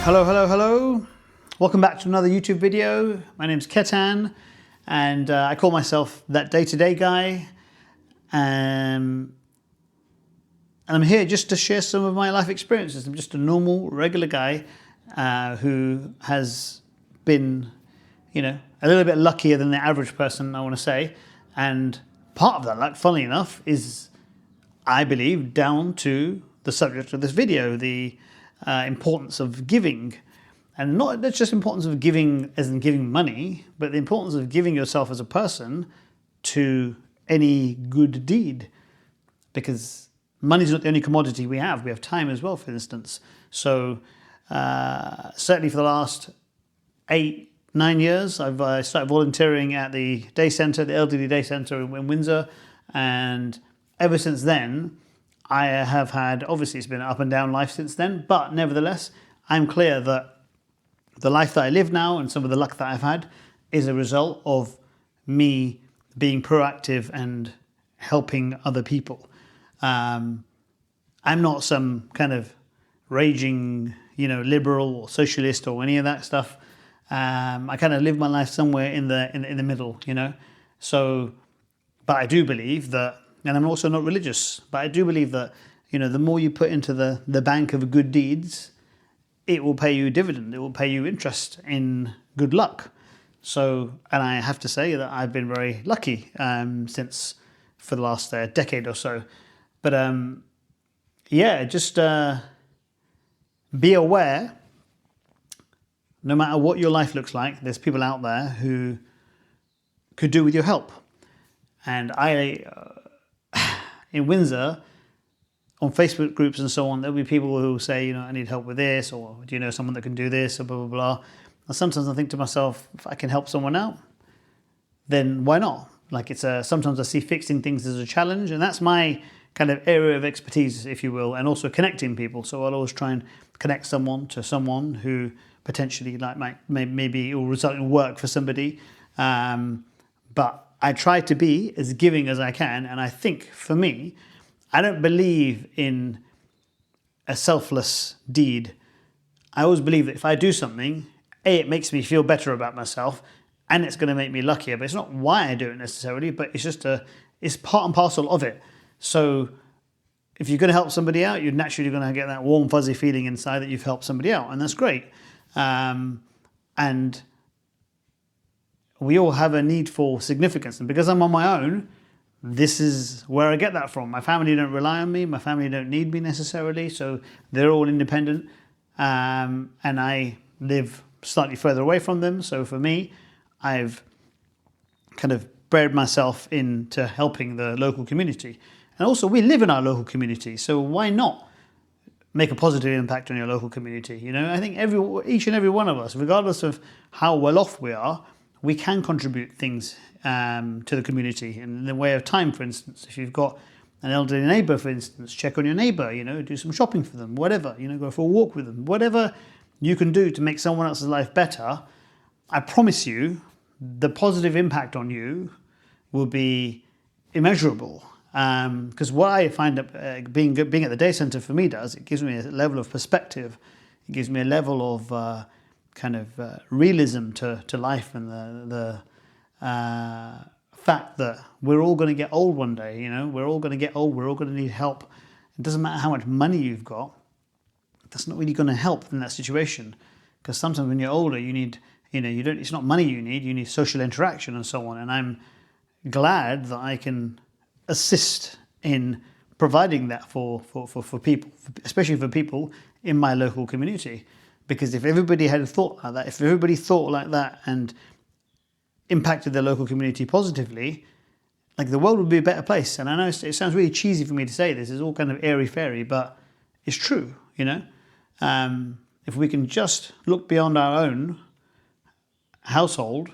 Hello, hello, hello. Welcome back to another YouTube video. My name's Ketan, and I call myself that day-to-day guy. And I'm here just to share some of my life experiences. I'm just a normal, regular guy who has been, a little bit luckier than the average person, I want to say. And part of that luck, funnily enough, is, I believe, down to the subject of this video, the importance of giving. And not just importance of giving as in giving money, but the importance of giving yourself as a person to any good deed. Because money is not the only commodity we have. We have time as well, for instance. So certainly for the last 8-9 years, I've started volunteering at the day centre, the elderly day centre in Windsor. And ever since then, I have had, obviously it's been an up and down life since then, but nevertheless, I'm clear that the life that I live now and some of the luck that I've had is a result of me being proactive and helping other people. I'm not some kind of raging, liberal or socialist or any of that stuff. I kind of live my life somewhere in the middle, So, but I do believe that, and I'm also not religious, but I do believe that, the more you put into the bank of good deeds, it will pay you dividend. It will pay you interest in good luck. So, and I have to say that I've been very lucky since for the last decade or so. But just be aware. No matter what your life looks like, there's people out there who could do with your help. And in Windsor, on Facebook groups and so on, there'll be people who say, I need help with this, or do you know someone that can do this, or blah, blah, blah. And sometimes I think to myself, if I can help someone out, then why not? Like sometimes I see fixing things as a challenge, and that's my kind of area of expertise, if you will, and also connecting people. So I'll always try and connect someone to someone who potentially maybe it will result in work for somebody. But I try to be as giving as I can, and I think for me, I don't believe in a selfless deed. I always believe that if I do something, it makes me feel better about myself and it's going to make me luckier. But it's not why I do it necessarily, but it's just it's part and parcel of it. So if you're going to help somebody out, you're naturally going to get that warm, fuzzy feeling inside that you've helped somebody out. And that's great. And we all have a need for significance. And because I'm on my own, this is where I get that from. My family don't rely on me. My family don't need me necessarily. So they're all independent. And I live slightly further away from them. So for me, I've kind of bred myself into helping the local community. And also we live in our local community. So why not make a positive impact on your local community? I think each and every one of us, regardless of how well off we are, we can contribute things to the community in the way of time, for instance. If you've got an elderly neighbour, for instance, check on your neighbour, do some shopping for them, whatever, go for a walk with them. Whatever you can do to make someone else's life better, I promise you the positive impact on you will be immeasurable. Because what I find being at the day centre for me does, it gives me a level of perspective. It gives me a level of realism to life and the fact that we're all going to get old one day. We're all going to get old. We're all going to need help. It doesn't matter how much money you've got. That's not really going to help in that situation, because sometimes when you're older, you need, it's not money you need social interaction and so on. And I'm glad that I can assist in providing that for people, especially for people in my local community. Because if everybody had thought like that, if everybody thought like that and impacted their local community positively, like the world would be a better place. And I know it sounds really cheesy for me to say this, it's all kind of airy-fairy, but it's true, If we can just look beyond our own household,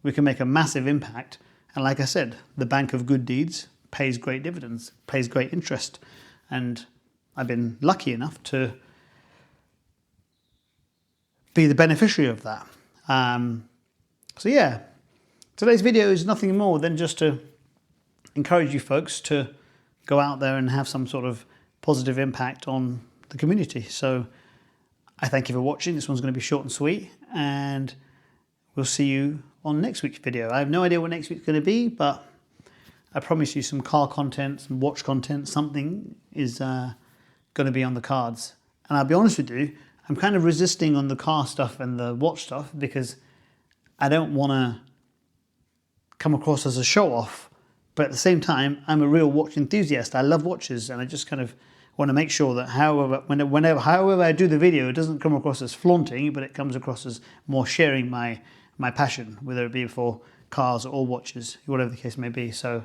we can make a massive impact. And like I said, the bank of good deeds pays great dividends, pays great interest. And I've been lucky enough to be the beneficiary of that. So yeah, today's video is nothing more than just to encourage you folks to go out there and have some sort of positive impact on the community. So I thank you for watching. This one's going to be short and sweet, and we'll see you on next week's video. I have no idea what next week's going to be, but I promise you some car content, some watch content, something is going to be on the cards. And I'll be honest with you, I'm kind of resisting on the car stuff and the watch stuff because I don't want to come across as a show-off, but at the same time, I'm a real watch enthusiast. I love watches, and I just kind of want to make sure that however I do the video, it doesn't come across as flaunting, but it comes across as more sharing my passion, whether it be for cars or watches, whatever the case may be. So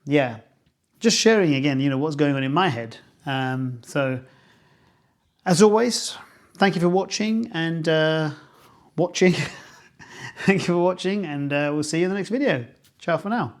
yeah, just sharing again, what's going on in my head. So as always, thank you for watching and thank you for watching, and we'll see you in the next video. Ciao for now.